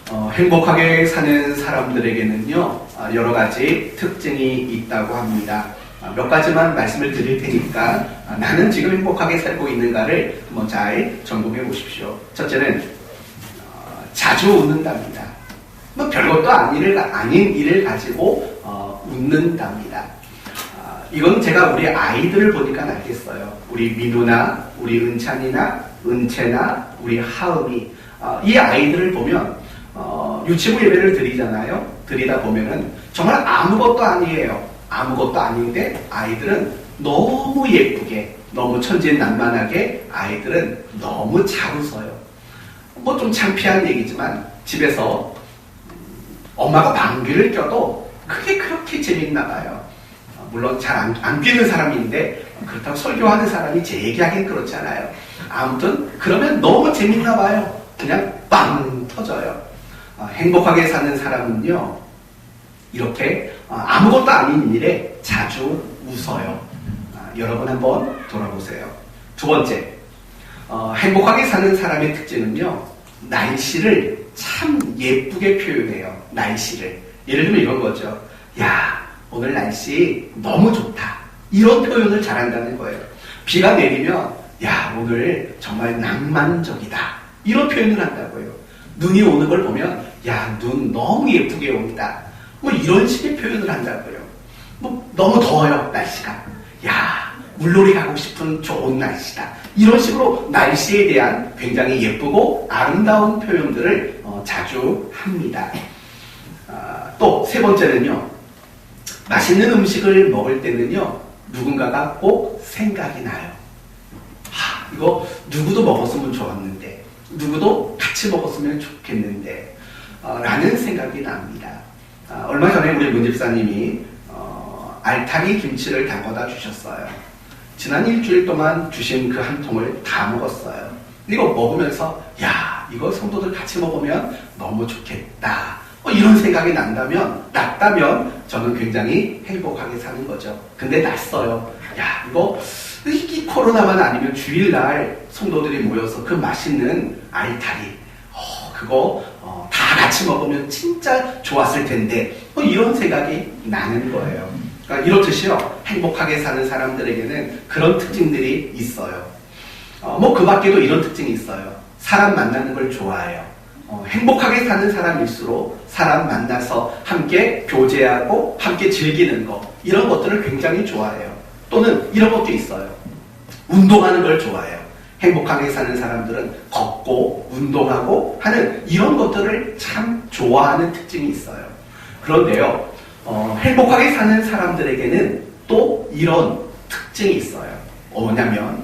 행복하게 사는 사람들에게는요, 여러 가지 특징이 있다고 합니다. 몇 가지만 말씀을 드릴 테니까 나는 지금 행복하게 살고 있는가를 한번 잘 점검해 보십시오. 첫째는 자주 웃는답니다. 뭐 별것도 아닌 일을 가지고 웃는답니다. 이건 제가 우리 아이들을 보니까 알겠어요. 우리 민우나 우리 은찬이나 은채나 우리 하음이 이 아이들을 보면 유치부 예배를 드리잖아요. 드리다 보면은 정말 아무것도 아니에요. 아무것도 아닌데 아이들은 너무 예쁘게, 너무 천진난만하게 아이들은 너무 잘 웃어요. 뭐 좀 창피한 얘기지만 집에서 엄마가 방귀를 껴도 그게 그렇게 재밌나 봐요. 물론 잘 안 뀌는 사람인데 그렇다고 설교하는 사람이 제 얘기하기엔 그렇잖아요. 아무튼 그러면 너무 재밌나 봐요. 그냥 빵 터져요. 행복하게 사는 사람은요, 이렇게 아무것도 아닌 일에 자주 웃어요. 여러분 한번 돌아보세요. 두 번째, 행복하게 사는 사람의 특징은요, 날씨를 참 예쁘게 표현해요. 날씨를. 예를 들면 이런 거죠. 야, 오늘 날씨 너무 좋다. 이런 표현을 잘한다는 거예요. 비가 내리면 야, 오늘 정말 낭만적이다. 이런 표현을 한다고요. 눈이 오는 걸 보면 야, 눈 너무 예쁘게 온다. 뭐 이런 식의 표현을 한다고요. 뭐 너무 더워요, 날씨가. 야, 물놀이 가고 싶은 좋은 날씨다. 이런 식으로 날씨에 대한 굉장히 예쁘고 아름다운 표현들을 자주 합니다. 또 세 번째는요, 맛있는 음식을 먹을 때는요, 누군가가 꼭 생각이 나요. 이거 누구도 먹었으면 좋았는데, 누구도 같이 먹었으면 좋겠는데, 라는 생각이 납니다. 얼마 전에 우리 문 집사님이 알타리 김치를 담궈다 주셨어요. 지난 일주일 동안 주신 그 한 통을 다 먹었어요. 이거 먹으면서 야, 이거 성도들 같이 먹으면 너무 좋겠다. 이런 생각이 났다면 저는 굉장히 행복하게 사는 거죠. 근데 났어요. 야, 이거 이 코로나만 아니면 주일날 성도들이 모여서 그 맛있는 알타리 그거 다 같이 먹으면 진짜 좋았을 텐데 이런 생각이 나는 거예요. 그러니까 이렇듯이요, 행복하게 사는 사람들에게는 그런 특징들이 있어요. 뭐 그 밖에도 이런 특징이 있어요. 사람 만나는 걸 좋아해요. 행복하게 사는 사람일수록 사람 만나서 함께 교제하고 함께 즐기는 거, 이런 것들을 굉장히 좋아해요. 또는 이런 것도 있어요. 운동하는 걸 좋아해요. 행복하게 사는 사람들은 걷고 운동하고 하는 이런 것들을 참 좋아하는 특징이 있어요. 그런데요, 행복하게 사는 사람들에게는 또 이런 특징이 있어요. 뭐냐면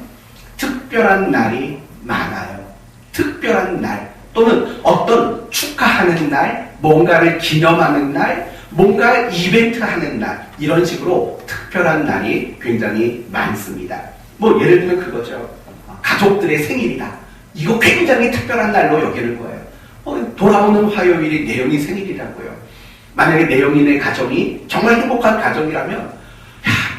특별한 날이 많아요. 특별한 날, 또는 어떤 축하하는 날, 뭔가를 기념하는 날, 뭔가 이벤트 하는 날, 이런 식으로 특별한 날이 굉장히 많습니다. 뭐 예를 들면 그거죠. 가족들의 생일이다. 이거 굉장히 특별한 날로 여기는 거예요. 돌아오는 화요일이 내영이 생일이라고요. 만약에 내영이네 가정이 정말 행복한 가정이라면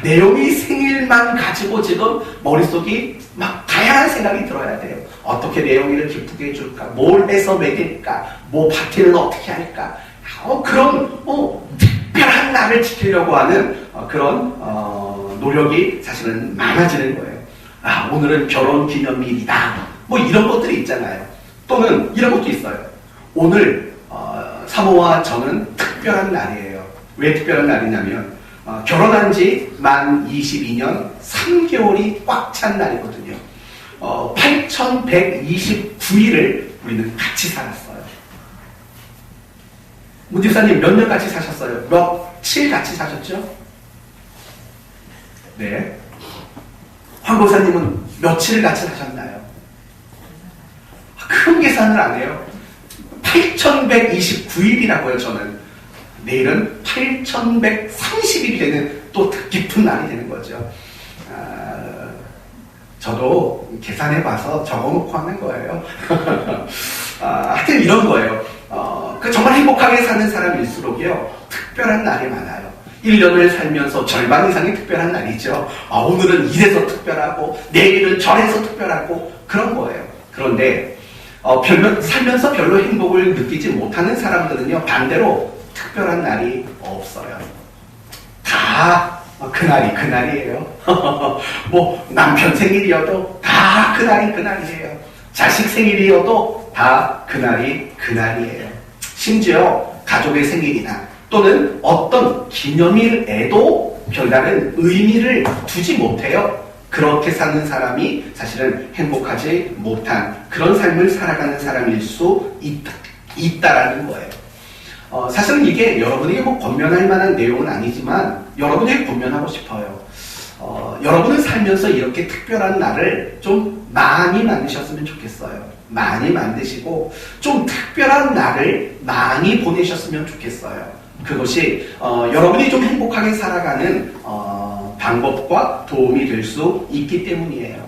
내영이 생일만 가지고 지금 머릿속이 막 다양한 생각이 들어야 돼요. 어떻게 내영이를 기쁘게 해줄까? 뭘 해서 먹일까? 뭐 파티는 어떻게 할까? 그런 특별한 날을 지키려고 하는 그런 노력이 사실은 많아지는 거예요. 오늘은 결혼기념일이다. 뭐 이런 것들이 있잖아요. 또는 이런 것도 있어요. 오늘 사모와 저는 특별한 날이에요. 왜 특별한 날이냐면 결혼한 지 만 22년 3개월이 꽉 찬 날이거든요. 8,129일을 우리는 같이 살았어요. 문 집사님 몇 년 같이 사셨어요? 며칠 같이 사셨죠? 네. 황 목사님은 며칠 같이 사셨나요? 큰 계산을 안 해요. 8,129일이라고요, 저는. 내일은 8,130일이 되는 또 깊은 날이 되는 거죠. 저도 계산해봐서 적어놓고 하는 거예요. 하여튼 이런 거예요. 정말 행복하게 사는 사람일수록요, 특별한 날이 많아요. 1년을 살면서 절반 이상이 특별한 날이죠. 오늘은 이래서 특별하고, 내일은 저래서 특별하고, 그런 거예요. 그런데, 살면서 별로 행복을 느끼지 못하는 사람들은요, 반대로 특별한 날이 없어요. 다 그날이 그날이에요. 뭐 남편 생일이어도 다 그날이 그날이에요. 자식 생일이어도 다 그날이 그날이에요. 심지어 가족의 생일이나 또는 어떤 기념일에도 별다른 의미를 두지 못해요. 그렇게 사는 사람이 사실은 행복하지 못한 그런 삶을 살아가는 사람일 수 있다라는 거예요. 사실은 이게 여러분에게 뭐 권면할 만한 내용은 아니지만 여러분에게 권면하고 싶어요. 여러분은 살면서 이렇게 특별한 날을 좀 많이 만드셨으면 좋겠어요. 많이 만드시고 좀 특별한 날을 많이 보내셨으면 좋겠어요. 그것이 여러분이 좀 행복하게 살아가는 방법과 도움이 될 수 있기 때문이에요.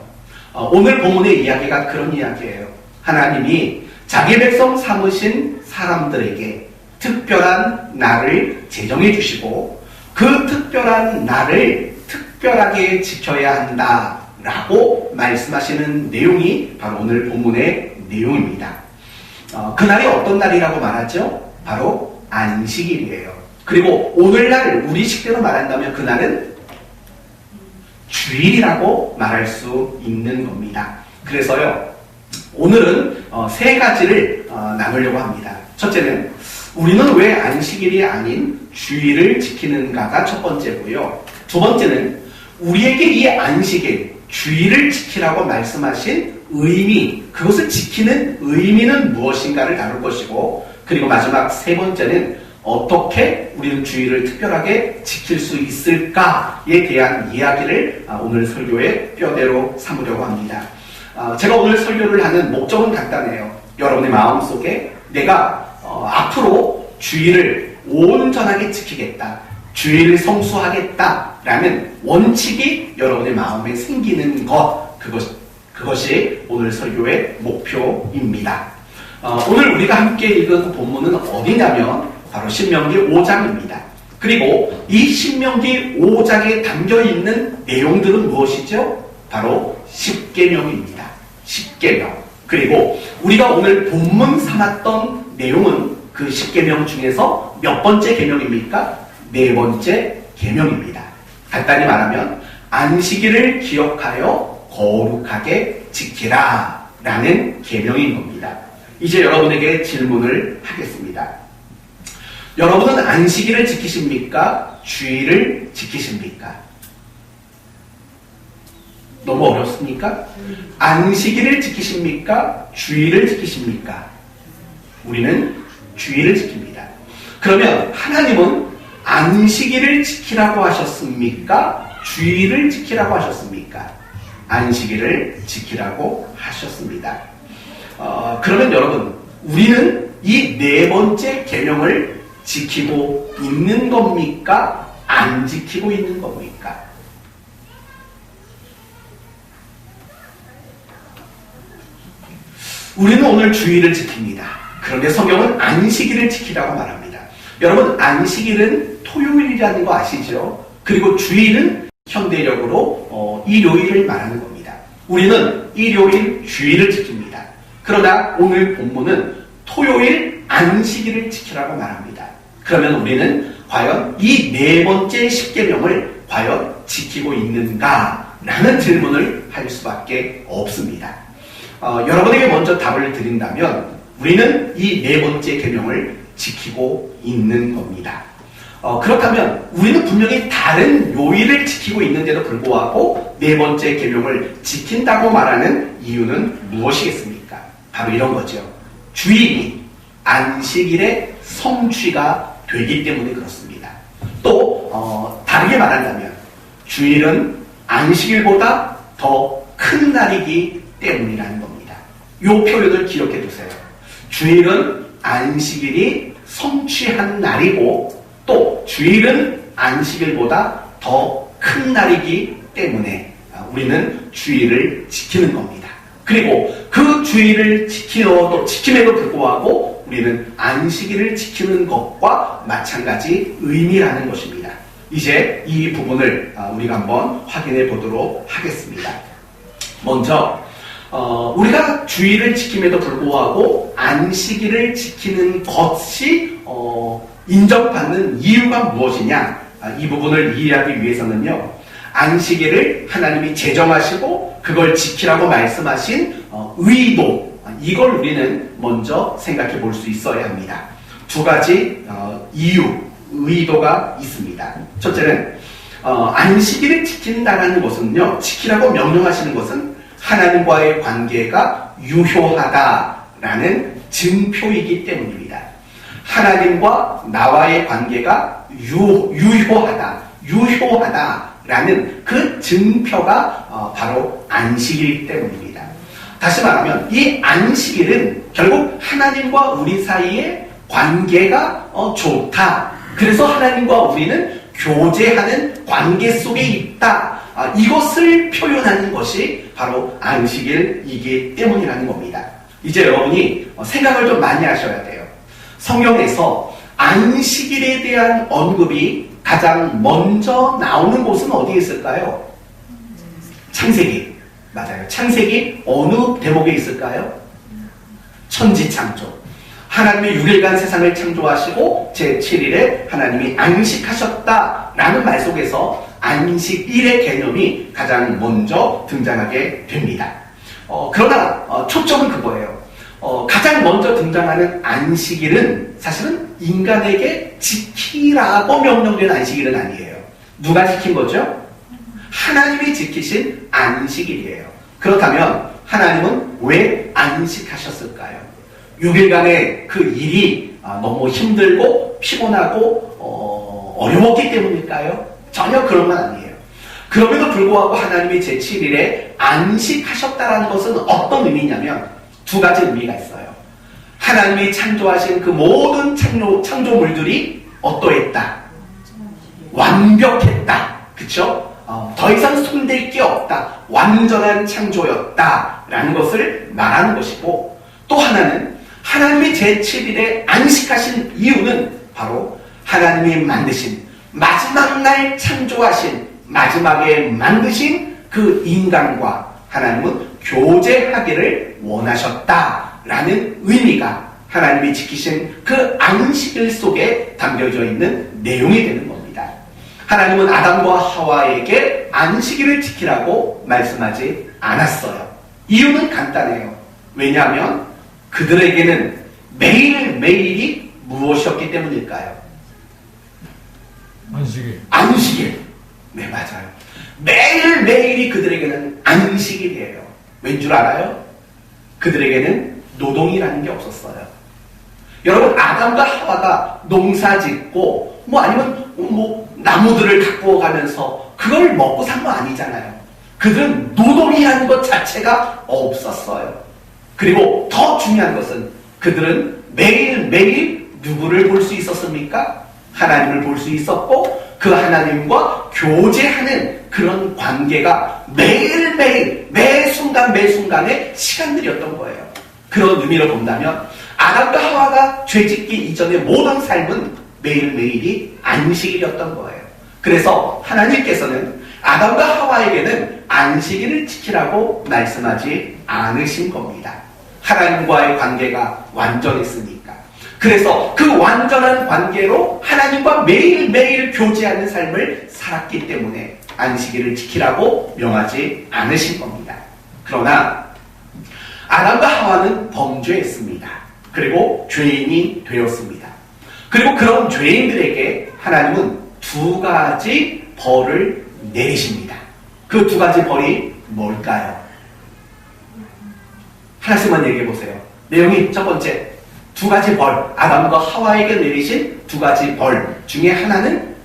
오늘 본문의 이야기가 그런 이야기예요. 하나님이 자기 백성 삼으신 사람들에게 특별한 날을 제정해 주시고 그 특별한 날을 특별하게 지켜야 한다라고 말씀하시는 내용이 바로 오늘 본문의 내용입니다. 그날이 어떤 날이라고 말하죠? 바로 안식일이에요. 그리고 오늘날 우리 식대로 말한다면 그날은 주일이라고 말할 수 있는 겁니다. 그래서요, 오늘은 세 가지를 나누려고 합니다. 첫째는 우리는 왜 안식일이 아닌 주일을 지키는가가 첫 번째고요. 두 번째는 우리에게 이 안식일, 주일을 지키라고 말씀하신 의미, 그것을 지키는 의미는 무엇인가를 다룰 것이고, 그리고 마지막 세 번째는 어떻게 우리는 주일을 특별하게 지킬 수 있을까에 대한 이야기를 오늘 설교의 뼈대로 삼으려고 합니다. 제가 오늘 설교를 하는 목적은 간단해요. 여러분의 마음속에 내가 앞으로 주일을 온전하게 지키겠다, 주일을 성수하겠다라는 원칙이 여러분의 마음에 생기는 그것이 오늘 설교의 목표입니다. 오늘 우리가 함께 읽은 본문은 어디냐면 바로 신명기 5장입니다. 그리고 이 신명기 5장에 담겨있는 내용들은 무엇이죠? 바로 십계명입니다. 십계명. 그리고 우리가 오늘 본문 삼았던 내용은 그 십계명 중에서 몇 번째 계명입니까? 네 번째 계명입니다. 간단히 말하면 안식일을 기억하여 거룩하게 지키라 라는 계명인 겁니다. 이제 여러분에게 질문을 하겠습니다. 여러분은 안식일을 지키십니까? 주일을 지키십니까? 너무 어렵습니까? 안식일을 지키십니까? 주일을 지키십니까? 우리는 주일을 지킵니다. 그러면 하나님은 안식일을 지키라고 하셨습니까? 주일을 지키라고 하셨습니까? 안식일을 지키라고 하셨습니다. 그러면 여러분, 우리는 이 네 번째 계명을 지키고 있는 겁니까? 안 지키고 있는 겁니까? 우리는 오늘 주일을 지킵니다. 그런데 성경은 안식일을 지키라고 말합니다. 여러분, 안식일은 토요일이라는 거 아시죠? 그리고 주일은 현대력으로 일요일을 말하는 겁니다. 우리는 일요일 주일을 지킵니다. 그러나 오늘 본문은 토요일 안식일을 지키라고 말합니다. 그러면 우리는 과연 이 네 번째 십계명을 과연 지키고 있는가? 라는 질문을 할 수밖에 없습니다. 여러분에게 먼저 답을 드린다면 우리는 이 네 번째 계명을 지키고 있는 겁니다. 그렇다면 우리는 분명히 다른 요일을 지키고 있는데도 불구하고 네 번째 계명을 지킨다고 말하는 이유는 무엇이겠습니까? 바로 이런 거죠. 주일이 안식일의 성취가 되기 때문에 그렇습니다. 또 다르게 말한다면 주일은 안식일보다 더 큰 날이기 때문이라는 겁니다. 이 표현을 기억해 두세요. 주일은 안식일이 성취한 날이고 또 주일은 안식일보다 더 큰 날이기 때문에 우리는 주일을 지키는 겁니다. 그리고 그 주일을 지킴에도 불구하고 우리는 안식일을 지키는 것과 마찬가지 의미라는 것입니다. 이제 이 부분을 우리가 한번 확인해 보도록 하겠습니다. 먼저 우리가 주의를 지킴에도 불구하고 안식일을 지키는 것이 인정받는 이유가 무엇이냐? 이 부분을 이해하기 위해서는요, 안식일을 하나님이 제정하시고 그걸 지키라고 말씀하신 의도, 이걸 우리는 먼저 생각해 볼 수 있어야 합니다. 두 가지 의도가 있습니다. 첫째는 안식일을 지킨다는 것은요, 지키라고 명령하시는 것은 하나님과의 관계가 유효하다라는 증표이기 때문입니다. 하나님과 나와의 관계가 유효하다라는 그 증표가 바로 안식일 때문입니다. 다시 말하면 이 안식일은 결국 하나님과 우리 사이의 관계가 좋다. 그래서 하나님과 우리는 교제하는 관계 속에 있다. 이것을 표현하는 것이 바로 안식일이기 때문이라는 겁니다. 이제 여러분이 생각을 좀 많이 하셔야 돼요. 성경에서 안식일에 대한 언급이 가장 먼저 나오는 곳은 어디에 있을까요? 창세기. 맞아요. 창세기 어느 대목에 있을까요? 천지창조. 하나님이 6일간 세상을 창조하시고 제7일에 하나님이 안식하셨다라는 말 속에서 안식일의 개념이 가장 먼저 등장하게 됩니다. 그러나 초점은 그거예요. 가장 먼저 등장하는 안식일은 사실은 인간에게 지키라고 명령된 안식일은 아니에요. 누가 지킨 거죠? 하나님이 지키신 안식일이에요. 그렇다면 하나님은 왜 안식하셨을까요? 6일간의 그 일이 너무 힘들고 피곤하고 어려웠기 때문일까요? 전혀 그런 건 아니에요. 그럼에도 불구하고 하나님이 제7일에 안식하셨다는 것은 어떤 의미냐면 두 가지 의미가 있어요. 하나님이 창조하신 그 모든 창조물들이 어떠했다? 완벽했다. 그쵸? 더 이상 손댈 게 없다. 완전한 창조였다라는 것을 말하는 것이고, 또 하나는 하나님이 제7일에 안식하신 이유는 바로 하나님이 만드신 마지막 날 창조하신 마지막에 만드신 그 인간과 하나님은 교제하기를 원하셨다라는 의미가 하나님이 지키신 그 안식일 속에 담겨져 있는 내용이 되는 겁니다. 하나님은 아담과 하와에게 안식일을 지키라고 말씀하지 않았어요. 이유는 간단해요. 왜냐하면 그들에게는 매일매일이 무엇이었기 때문일까요? 안식일. 네, 맞아요. 매일매일이 그들에게는 안식일이에요. 왠 줄 알아요? 그들에게는 노동이라는 게 없었어요. 여러분, 아담과 하와가 농사 짓고 아니면 나무들을 갖고 가면서 그걸 먹고 산 거 아니잖아요. 그들은 노동이라는 것 자체가 없었어요. 그리고 더 중요한 것은 그들은 매일매일 누구를 볼 수 있었습니까? 하나님을 볼 수 있었고 그 하나님과 교제하는 그런 관계가 매일매일 매순간의 시간들이었던 거예요. 그런 의미로 본다면 아담과 하와가 죄짓기 이전의 모든 삶은 매일매일이 안식일이었던 거예요. 그래서 하나님께서는 아담과 하와에게는 안식일을 지키라고 말씀하지 않으신 겁니다. 하나님과의 관계가 완전했으니까. 그래서 그 완전한 관계로 하나님과 매일매일 교제하는 삶을 살았기 때문에 안식일을 지키라고 명하지 않으신 겁니다. 그러나 아담과 하와는 범죄했습니다. 그리고 죄인이 되었습니다. 그리고 그런 죄인들에게 하나님은 두 가지 벌을 내리십니다. 그 두 가지 벌이 뭘까요? 하나씩만 얘기해 보세요. 내용이 첫 번째, 두 가지 벌, 아담과 하와에게 내리신 두 가지 벌 중에 하나는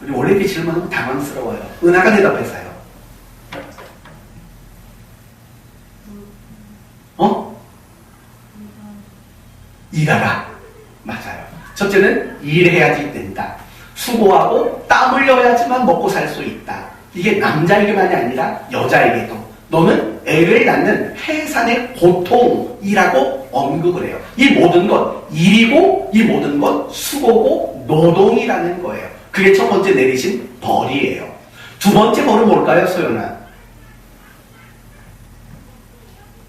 우리 원래 이렇게 질문하면 당황스러워요. 은하가 대답해서요. 일하라. 맞아요. 첫째는 일해야지 된다. 수고하고 땀 흘려야지만 먹고 살 수 있다. 이게 남자에게만이 아니라 여자에게도. 너는 애를 낳는 해산의 고통이라고 언급을 해요. 이 모든 것 일이고 이 모든 것 수고고 노동이라는 거예요. 그게 첫 번째 내리신 벌이에요. 두 번째 벌은 뭘까요, 소연아?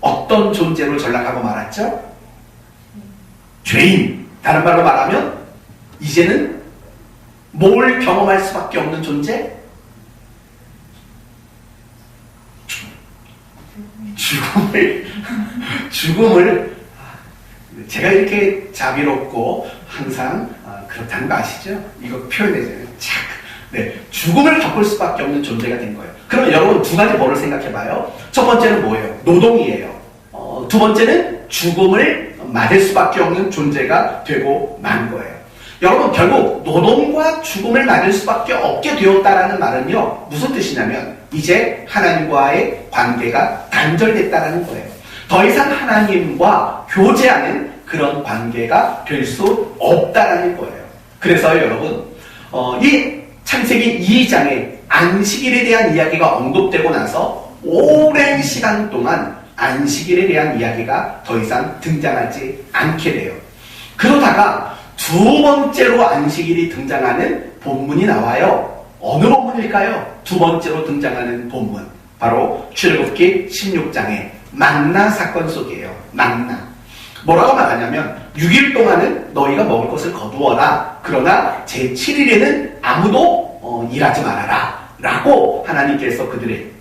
어떤 존재로 전락하고 말았죠? 죄인. 다른 말로 말하면 이제는 뭘 경험할 수밖에 없는 존재? 죽음을 제가 이렇게 자비롭고 항상 그렇다는 거 아시죠? 이거 표현되잖아요. 네, 죽음을 겪을 수밖에 없는 존재가 된 거예요. 그럼 여러분 두 가지 벌을 생각해봐요. 첫 번째는 뭐예요? 노동이에요. 두 번째는 죽음을 맞을 수밖에 없는 존재가 되고 만 거예요. 여러분 결국 노동과 죽음을 맞을 수밖에 없게 되었다라는 말은요, 무슨 뜻이냐면 이제 하나님과의 관계가 단절됐다라는 거예요. 더 이상 하나님과 교제하는 그런 관계가 될 수 없다라는 거예요. 그래서 여러분 이 창세기 2장에 안식일에 대한 이야기가 언급되고 나서 오랜 시간 동안 안식일에 대한 이야기가 더 이상 등장하지 않게 돼요. 그러다가 두 번째로 안식일이 등장하는 본문이 나와요. 어느 본문일까요? 두 번째로 등장하는 본문, 바로 출애굽기 16장의 만나 사건 속이에요. 만나. 뭐라고 말하냐면 6일 동안은 너희가 먹을 것을 거두어라. 그러나 제7일에는 아무도 일하지 말아라. 라고 하나님께서 그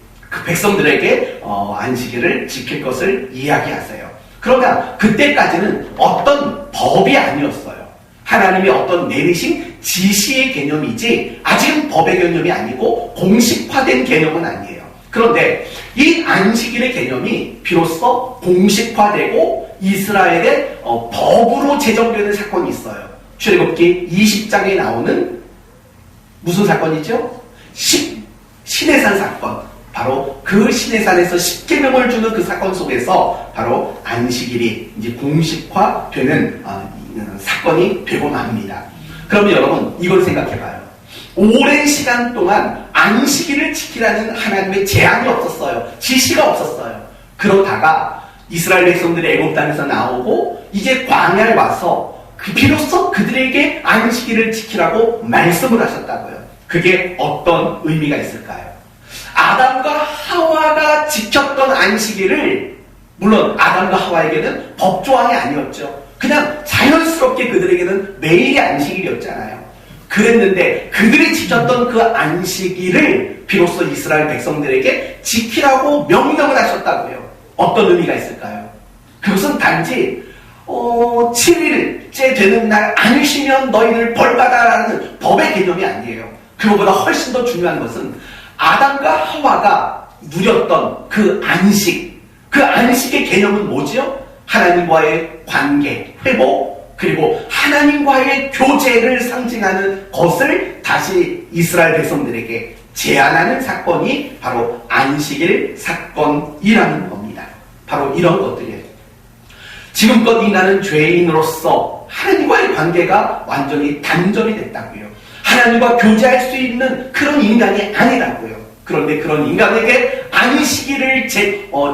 백성들에게 안식일을 지킬 것을 이야기하세요. 그러나 그때까지는 어떤 법이 아니었어요. 하나님이 어떤 내리신 지시의 개념이지 아직은 법의 개념이 아니고 공식화된 개념은 아니에요. 그런데 이 안식일의 개념이 비로소 공식화되고 이스라엘의 법으로 제정되는 사건이 있어요. 출애굽기 20장에 나오는 무슨 사건이죠? 시내산 사건. 바로 그 시내산에서 10계명을 주는 그 사건 속에서 바로 안식일이 이제 공식화되는 사건이 되고 맙니다. 그러면 여러분 이걸 생각해봐요. 오랜 시간 동안 안식일을 지키라는 하나님의 제한이 없었어요. 지시가 없었어요. 그러다가 이스라엘 백성들이 애굽 땅에서 나오고 이제 광야에 와서 비로소 그들에게 안식일을 지키라고 말씀을 하셨다고요. 그게 어떤 의미가 있을까요? 아담과 하와가 지켰던 안식일을, 물론 아담과 하와에게는 법조항이 아니었죠. 그냥 자연스럽게 그들에게는 매일이 안식일이었잖아요. 그랬는데 그들이 지켰던 그 안식일을 비로소 이스라엘 백성들에게 지키라고 명령을 하셨다고요. 어떤 의미가 있을까요? 그것은 단지 7일째 되는 날 안 쉬면 너희를 벌받아라는 법의 개념이 아니에요. 그거보다 훨씬 더 중요한 것은 아담과 하와가 누렸던 그 안식, 그 안식의 개념은 뭐지요? 하나님과의 관계, 회복, 그리고 하나님과의 교제를 상징하는 것을 다시 이스라엘 백성들에게 제안하는 사건이 바로 안식일 사건이라는 겁니다. 바로 이런 것들이에요. 지금껏 인간은 죄인으로서 하나님과의 관계가 완전히 단절이 됐다고요. 하나님과 교제할 수 있는 그런 인간이 아니라고요. 그런데 그런 인간에게 안식일을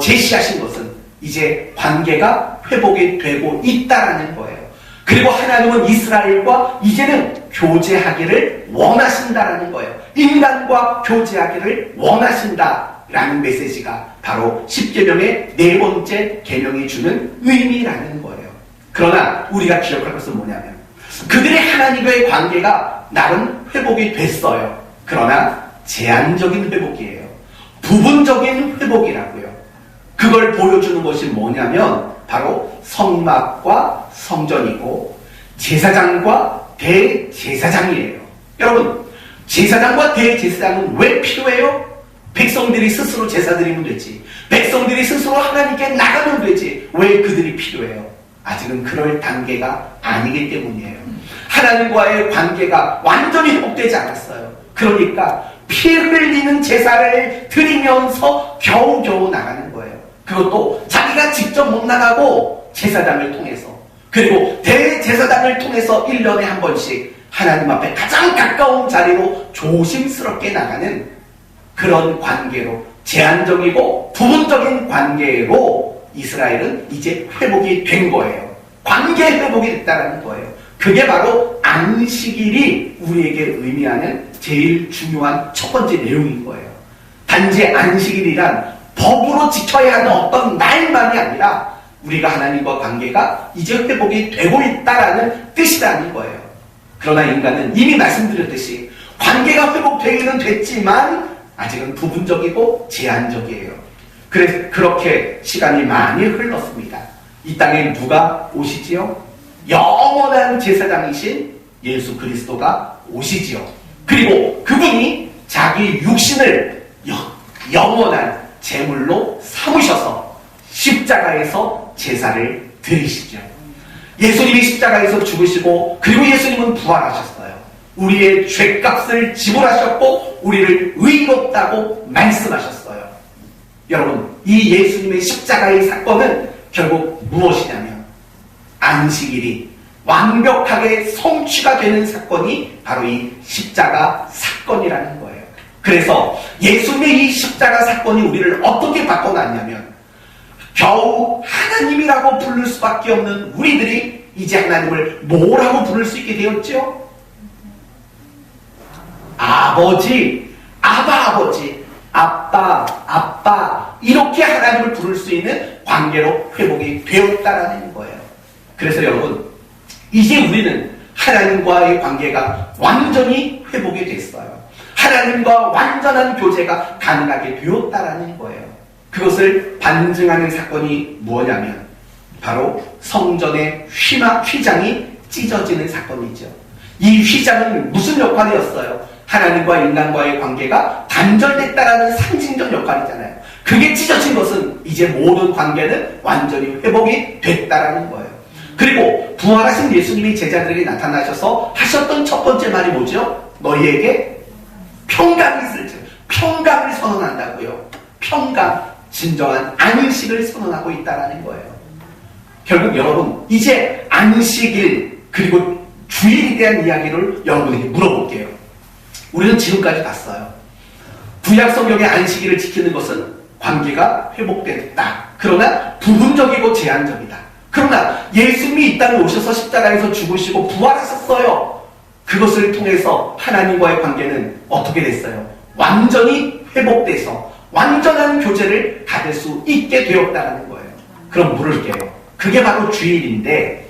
제시하신 것은 이제 관계가 회복이 되고 있다라는 거예요. 그리고 하나님은 이스라엘과 이제는 교제하기를 원하신다라는 거예요. 인간과 교제하기를 원하신다라는 메시지가 바로 10계명의 네 번째 계명이 주는 의미라는 거예요. 그러나 우리가 기억할 것은 뭐냐면 그들의 하나님과의 관계가 나름 회복이 됐어요. 그러나 제한적인 회복이에요. 부분적인 회복이라고요. 그걸 보여주는 것이 뭐냐면 바로 성막과 성전이고 제사장과 대제사장이에요. 여러분, 제사장과 대제사장은 왜 필요해요? 백성들이 스스로 제사 드리면 되지. 백성들이 스스로 하나님께 나가면 되지. 왜 그들이 필요해요? 아직은 그럴 단계가 아니기 때문이에요. 하나님과의 관계가 완전히 회복되지 않았어요. 그러니까 피 흘리는 제사를 드리면서 겨우겨우 나가는 거예요. 그것도 자기가 직접 못 나가고 제사장을 통해서, 그리고 대제사장을 통해서 1년에 한 번씩 하나님 앞에 가장 가까운 자리로 조심스럽게 나가는 그런 관계로, 제한적이고 부분적인 관계로 이스라엘은 이제 회복이 된 거예요. 관계 회복이 됐다는 거예요. 그게 바로 안식일이 우리에게 의미하는 제일 중요한 첫 번째 내용인 거예요. 단지 안식일이란 법으로 지켜야 하는 어떤 날만이 아니라 우리가 하나님과 관계가 이제 회복이 되고 있다라는 뜻이라는 거예요. 그러나 인간은 이미 말씀드렸듯이 관계가 회복되기는 됐지만 아직은 부분적이고 제한적이에요. 그래서 그렇게 시간이 많이 흘렀습니다. 이 땅에 누가 오시지요? 영원한 제사장이신 예수 그리스도가 오시지요. 그리고 그분이 자기 육신을 영원한 제물로 삼으셔서 십자가에서 제사를 드리시죠. 예수님이 십자가에서 죽으시고 그리고 예수님은 부활하셨어요. 우리의 죄값을 지불하셨고 우리를 의롭다고 말씀하셨어요. 여러분, 이 예수님의 십자가의 사건은 결국 무엇이냐면 안식일이 완벽하게 성취가 되는 사건이 바로 이 십자가 사건이라는 거예요. 그래서 예수님의 이 십자가 사건이 우리를 어떻게 바꿔놨냐면 겨우 하나님이라고 부를 수밖에 없는 우리들이 이제 하나님을 뭐라고 부를 수 있게 되었죠? 아버지, 아버지, 아빠 이렇게 하나님을 부를 수 있는 관계로 회복이 되었다라는 거예요. 그래서 여러분, 이제 우리는 하나님과의 관계가 완전히 회복이 됐어요. 하나님과 완전한 교제가 가능하게 되었다라는 거예요. 그것을 반증하는 사건이 뭐냐면 바로 성전의 휘장이 찢어지는 사건이죠. 이 휘장은 무슨 역할이었어요? 하나님과 인간과의 관계가 단절됐다라는 상징적 역할이잖아요. 그게 찢어진 것은 이제 모든 관계는 완전히 회복이 됐다라는 거예요. 그리고 부활하신 예수님이 제자들에게 나타나셔서 하셨던 첫 번째 말이 뭐죠? 너희에게 평강이 있을지, 평강을 선언한다고요. 평강, 진정한 안식을 선언하고 있다라는 거예요. 결국 여러분, 이제 안식일 그리고 주일에 대한 이야기를 여러분에게 물어볼게요. 우리는 지금까지 봤어요. 구약 성경의 안식일을 지키는 것은 관계가 회복됐다. 그러나 부분적이고 제한적이다. 그러나 예수님이 이 땅에 오셔서 십자가에서 죽으시고 부활하셨어요. 그것을 통해서 하나님과의 관계는 어떻게 됐어요? 완전히 회복돼서 완전한 교제를 가질 수 있게 되었다는 거예요. 그럼 물을게요. 그게 바로 주일인데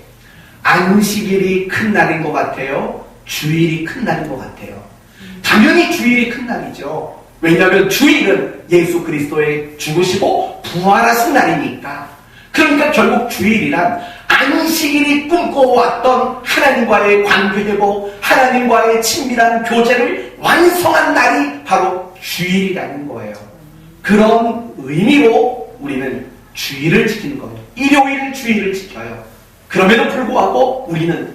안식일이 큰 날인 것 같아요? 주일이 큰 날인 것 같아요? 당연히 주일이 큰 날이죠. 왜냐하면 주일은 예수 그리스도의 죽으시고 부활하신 날이니까. 그러니까 결국 주일이란 안식일이 꿈꿔왔던 하나님과의 관계 회복, 하나님과의 친밀한 교제를 완성한 날이 바로 주일이라는 거예요. 그런 의미로 우리는 주일을 지키는 겁니다. 일요일 주일을 지켜요. 그럼에도 불구하고 우리는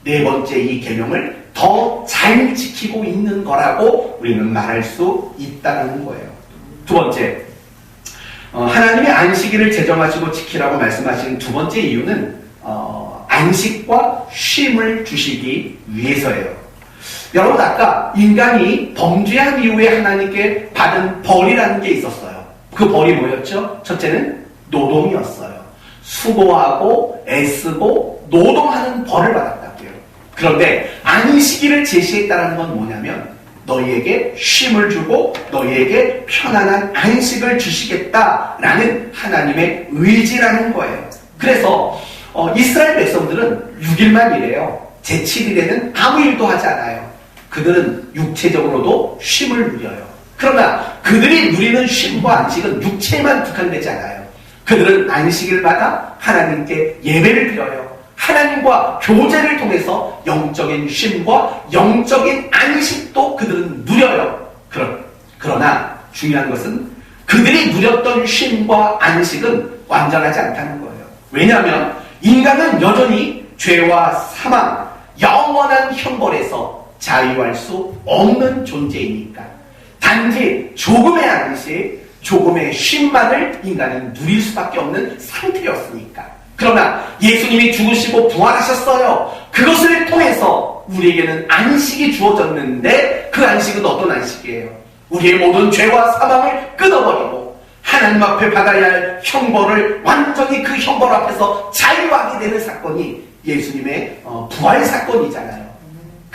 네 번째 이 계명을 더 잘 지키고 있는 거라고 우리는 말할 수 있다는 거예요. 두 번째, 하나님이 안식일을 제정하시고 지키라고 말씀하신 두 번째 이유는 안식과 쉼을 주시기 위해서예요. 여러분, 아까 인간이 범죄한 이후에 하나님께 받은 벌이라는 게 있었어요. 그 벌이 뭐였죠? 첫째는 노동이었어요. 수고하고 애쓰고 노동하는 벌을 받았다고요. 그런데 안식일을 제시했다는 건 뭐냐면 너희에게 쉼을 주고 너희에게 편안한 안식을 주시겠다라는 하나님의 의지라는 거예요. 그래서 이스라엘 백성들은 6일만 일해요. 제7일에는 아무 일도 하지 않아요. 그들은 육체적으로도 쉼을 누려요. 그러나 그들이 누리는 쉼과 안식은 육체에만 국한되지 않아요. 그들은 안식일마다 하나님께 예배를 드려요. 하나님과 교제를 통해서 영적인 쉼과 영적인 안식도 그들은 누려요. 그러나 중요한 것은 그들이 누렸던 쉼과 안식은 완전하지 않다는 거예요. 왜냐하면 인간은 여전히 죄와 사망, 영원한 형벌에서 자유할 수 없는 존재이니까 단지 조금의 안식, 조금의 쉼만을 인간은 누릴 수밖에 없는 상태였으니까. 그러나 예수님이 죽으시고 부활하셨어요. 그것을 통해서 우리에게는 안식이 주어졌는데 그 안식은 어떤 안식이에요? 우리의 모든 죄와 사망을 끊어버리고 하나님 앞에 받아야 할 형벌을 완전히 그 형벌 앞에서 자유하게 되는 사건이 예수님의 부활 사건이잖아요.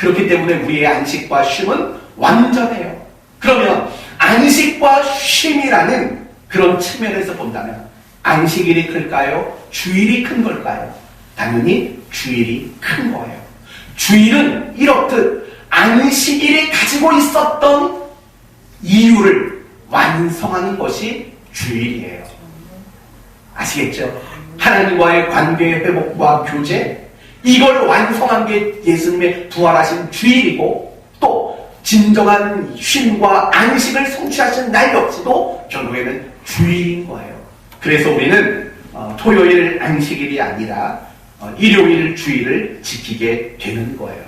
그렇기 때문에 우리의 안식과 쉼은 완전해요. 그러면 안식과 쉼이라는 그런 측면에서 본다면 안식일이 클까요? 주일이 큰 걸까요? 당연히 주일이 큰 거예요. 주일은 이렇듯 안식일이 가지고 있었던 이유를 완성하는 것이 주일이에요. 아시겠죠? 하나님과의 관계의 회복과 교제, 이걸 완성한 게 예수님의 부활하신 주일이고, 또 진정한 쉼과 안식을 성취하신 날 역시도 결국에는 주일인 거예요. 그래서 우리는 토요일 안식일이 아니라 일요일 주일을 지키게 되는 거예요.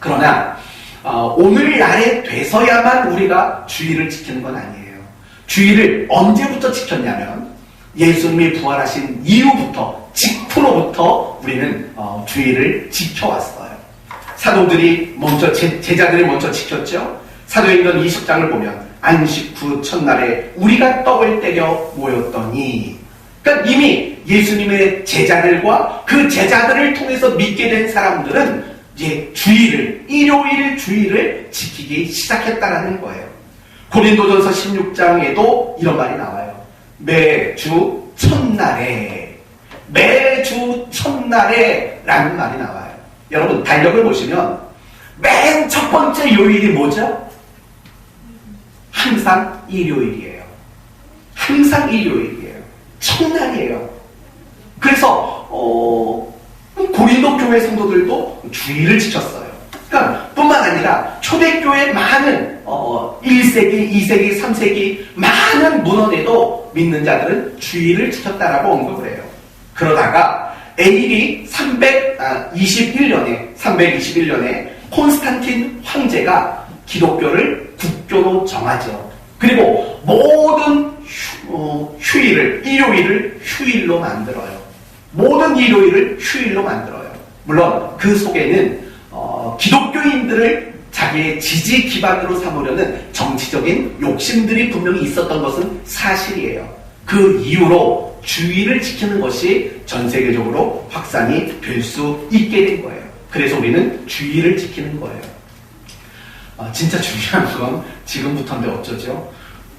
그러나 오늘날에 돼서야만 우리가 주일을 지키는 건 아니에요. 주일을 언제부터 지켰냐면 예수님이 부활하신 이후부터, 직후로부터 우리는 주일을 지켜왔어요. 사도들이 먼저, 제자들이 먼저 지켰죠. 사도행전 20장을 보면 안식 후 첫날에 우리가 떡을 떼려 모였더니, 그러니까 이미 예수님의 제자들과 그 제자들을 통해서 믿게 된 사람들은 이제 주일을, 일요일 주일을 지키기 시작했다라는 거예요. 고린도전서 16장에도 이런 말이 나와요. 매주 첫날에 라는 말이 나와요. 여러분 달력을 보시면 맨 첫 번째 요일이 뭐죠? 항상 일요일이에요. 항상 일요일이에요. 첫날이에요. 그래서 고린도 교회 성도들도 주일을 지켰어요. 그러니까 뿐만 아니라 초대교회 많은 1세기, 2세기, 3세기 많은 문헌에도 믿는 자들은 주일을 지켰다라고 언급을 해요. 그러다가 AD 321년에 콘스탄틴 황제가 기독교를 국교로 정하죠. 그리고 모든 휴일을, 일요일을 휴일로 만들어요. 모든 일요일을 휴일로 만들어요. 물론 그 속에는 기독교인들을 자기의 지지 기반으로 삼으려는 정치적인 욕심들이 분명히 있었던 것은 사실이에요. 그 이후로 주일을 지키는 것이 전 세계적으로 확산이 될 수 있게 된 거예요. 그래서 우리는 주일을 지키는 거예요. 진짜 중요한 건 지금부터인데 어쩌죠?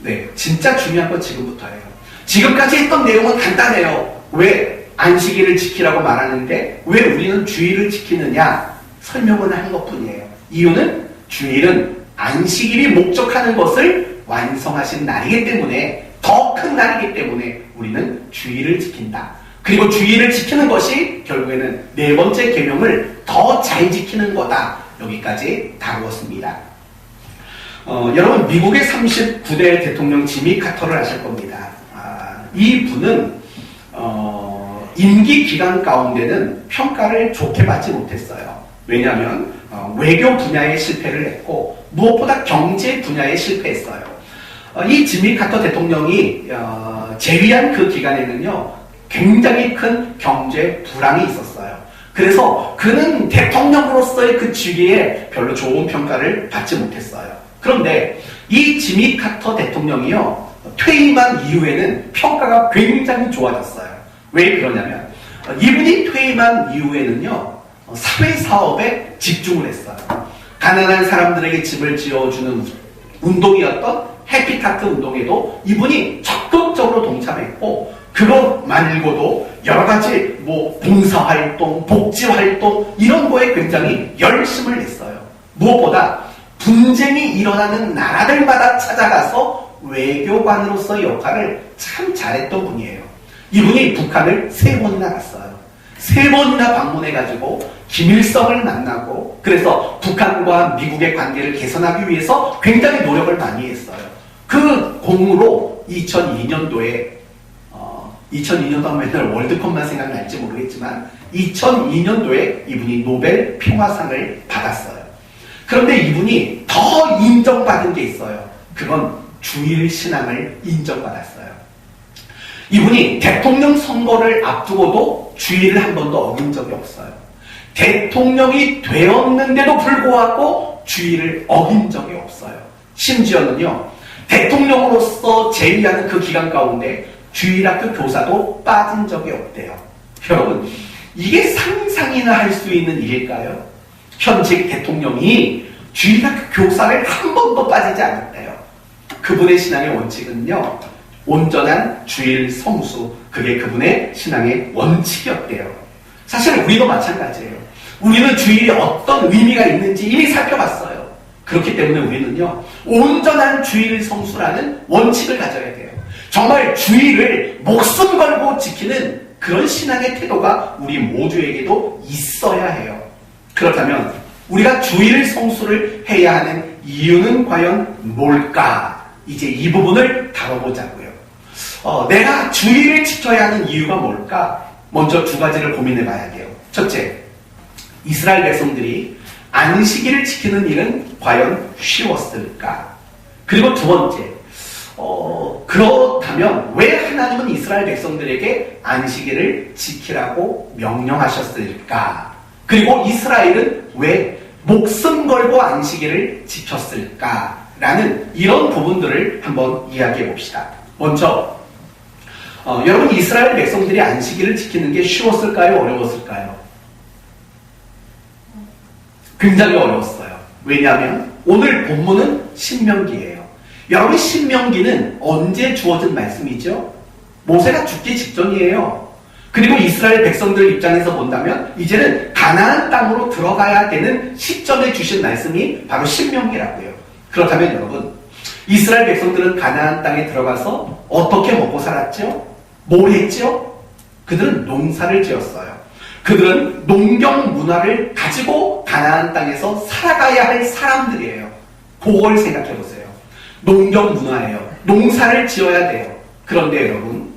네, 진짜 중요한 건 지금부터예요. 지금까지 했던 내용은 간단해요. 왜 안식일을 지키라고 말하는데 왜 우리는 주일을 지키느냐? 설명은 한 것뿐이에요. 이유는 주일은 안식일이 목적하는 것을 완성하신 날이기 때문에, 더 큰 날이기 때문에 우리는 주일을 지킨다. 그리고 주일을 지키는 것이 결국에는 네 번째 계명을 더 잘 지키는 거다. 여기까지 다루었습니다. 여러분 미국의 39대 대통령 지미 카터를 아실 겁니다. 이 분은 임기 기간 가운데는 평가를 좋게 받지 못했어요. 왜냐하면 외교 분야에 실패를 했고 무엇보다 경제 분야에 실패했어요. 이 지미 카터 대통령이 재위한 그 기간에는요 굉장히 큰 경제 불황이 있었어요. 그래서 그는 대통령으로서의 그 직위에 별로 좋은 평가를 받지 못했어요. 그런데 이 지미 카터 대통령이요 퇴임한 이후에는 평가가 굉장히 좋아졌어요. 왜 그러냐면 이분이 퇴임한 이후에는요 사회사업에 집중을 했어요. 가난한 사람들에게 집을 지어주는 운동이었던 해피타트 운동에도 이분이 적극적으로 동참했고, 그거 말고도 여러 가지 봉사활동, 복지활동 이런 거에 굉장히 열심을 냈어요. 무엇보다 분쟁이 일어나는 나라들마다 찾아가서 외교관으로서의 역할을 참 잘했던 분이에요. 이분이 북한을 3번이나 갔어요. 3번이나 방문해가지고 김일성을 만나고, 그래서 북한과 미국의 관계를 개선하기 위해서 굉장히 노력을 많이 했어요. 그 공으로 2002년도에 2002년도 하면 맨날 월드컵만 생각날지 모르겠지만 2002년도에 이분이 노벨 평화상을 받았어요. 그런데 이분이 더 인정받은 게 있어요. 그건 주일 신앙을 인정받았어요. 이분이 대통령 선거를 앞두고도 주일을 한 번도 어긴 적이 없어요. 대통령이 되었는데도 불구하고 주일을 어긴 적이 없어요. 심지어는요 대통령으로서 재위하는 그 기간 가운데 주일학교 교사도 빠진 적이 없대요. 여러분 이게 상상이나 할 수 있는 일일까요? 현직 대통령이 주일학교 교사를 한 번도 빠지지 않았대요. 그분의 신앙의 원칙은요, 온전한 주일 성수, 그게 그분의 신앙의 원칙이었대요. 사실 우리도 마찬가지예요. 우리는 주일에 어떤 의미가 있는지 이미 살펴봤어요. 그렇기 때문에 우리는요, 온전한 주일 성수라는 원칙을 가져야 돼요. 정말 주일을 목숨 걸고 지키는 그런 신앙의 태도가 우리 모두에게도 있어야 해요. 그렇다면 우리가 주일 성수를 해야 하는 이유는 과연 뭘까? 이제 이 부분을 다뤄보자고요. 내가 주일을 지켜야 하는 이유가 뭘까? 먼저 두 가지를 고민해 봐야 돼요. 첫째, 이스라엘 백성들이 안식일을 지키는 일은 과연 쉬웠을까? 그리고 두 번째, 그렇다면 왜 하나님은 이스라엘 백성들에게 안식일을 지키라고 명령하셨을까? 그리고 이스라엘은 왜 목숨 걸고 안식일을 지켰을까? 라는 이런 부분들을 한번 이야기해 봅시다. 먼저 여러분, 이스라엘 백성들이 안식일을 지키는 게 쉬웠을까요? 어려웠을까요? 굉장히 어려웠어요. 왜냐하면 오늘 본문은 신명기예요. 여러분, 신명기는 언제 주어진 말씀이죠? 모세가 죽기 직전이에요. 그리고 이스라엘 백성들 입장에서 본다면 이제는 가나안 땅으로 들어가야 되는 시점에 주신 말씀이 바로 신명기라고요. 그렇다면 여러분, 이스라엘 백성들은 가나안 땅에 들어가서 어떻게 먹고 살았죠? 뭘 했죠? 그들은 농사를 지었어요. 그들은 농경 문화를 가지고 가나안 땅에서 살아가야 할 사람들이에요. 그걸 생각해 보세요. 농경 문화예요. 농사를 지어야 돼요. 그런데 여러분,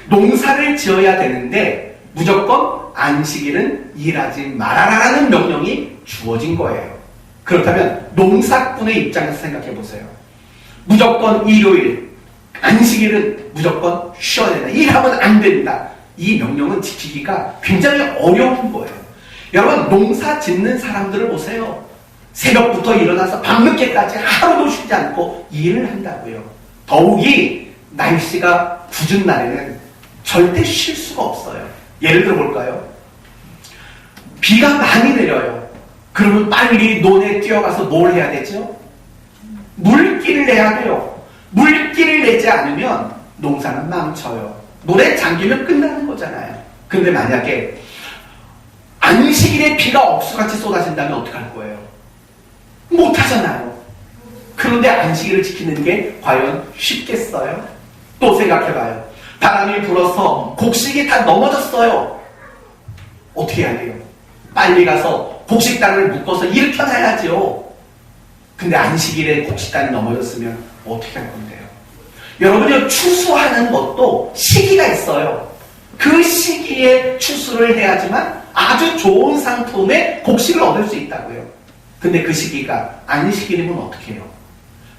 농사를 지어야 되는데 무조건 안식일은 일하지 말아라라는 명령이 주어진 거예요. 그렇다면 농사꾼의 입장에서 생각해 보세요. 무조건 일요일, 안식일은 무조건 쉬어야 된다. 일하면 안 된다. 이 명령은 지키기가 굉장히 어려운 거예요. 여러분, 농사 짓는 사람들을 보세요. 새벽부터 일어나서 밤늦게까지 하루도 쉬지 않고 일을 한다고요. 더욱이 날씨가 궂은 날에는 절대 쉴 수가 없어요. 예를 들어 볼까요? 비가 많이 내려요. 그러면 빨리 논에 뛰어가서 뭘 해야 되죠? 물기를 내야 돼요. 물기를 내지 않으면 농사는 망쳐요. 노래 잠기면 끝나는 거잖아요. 근데 만약에 안식일에 비가 억수같이 쏟아진다면 어떡할 거예요? 못하잖아요. 그런데 안식일을 지키는 게 과연 쉽겠어요? 또 생각해봐요. 바람이 불어서 곡식이 다 넘어졌어요. 어떻게 해야 돼요? 빨리 가서 곡식단을 묶어서 일으켜놔야죠. 근데 안식일에 곡식단이 넘어졌으면 어떻게 할 건데요? 여러분이 추수하는 것도 시기가 있어요. 그 시기에 추수를 해야지만 아주 좋은 상품의 곡식을 얻을 수 있다고요. 근데 그 시기가 안식일이면 어떻게 해요?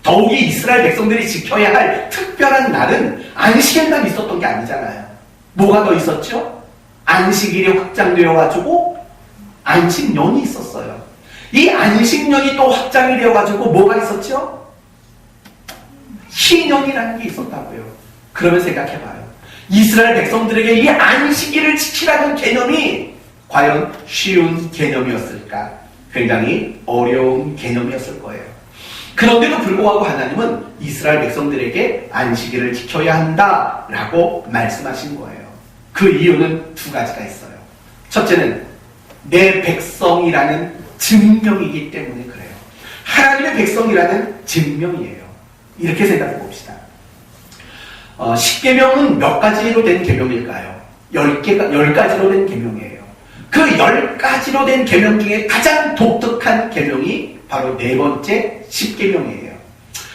더욱이 이스라엘 백성들이 지켜야 할 특별한 날은 안식일만 있었던 게 아니잖아요. 뭐가 더 있었죠? 안식일이 확장되어가지고 안식년이 있었어요. 이 안식년이 또 확장이 되어가지고 뭐가 있었죠? 희년이라는 게 있었다고요. 그러면 생각해봐요. 이스라엘 백성들에게 이 안식일을 지키라는 개념이 과연 쉬운 개념이었을까? 굉장히 어려운 개념이었을 거예요. 그런데도 불구하고 하나님은 이스라엘 백성들에게 안식일을 지켜야 한다라고 말씀하신 거예요. 그 이유는 두 가지가 있어요. 첫째는 내 백성이라는 증명이기 때문에 그래요. 하나님의 백성이라는 증명이에요. 이렇게 생각해 봅시다. 10계명은 몇 가지로 된 계명일까요? 10가지로 된 계명이에요. 그 10가지로 된 계명 중에 가장 독특한 계명이 바로 네 번째 10계명이에요.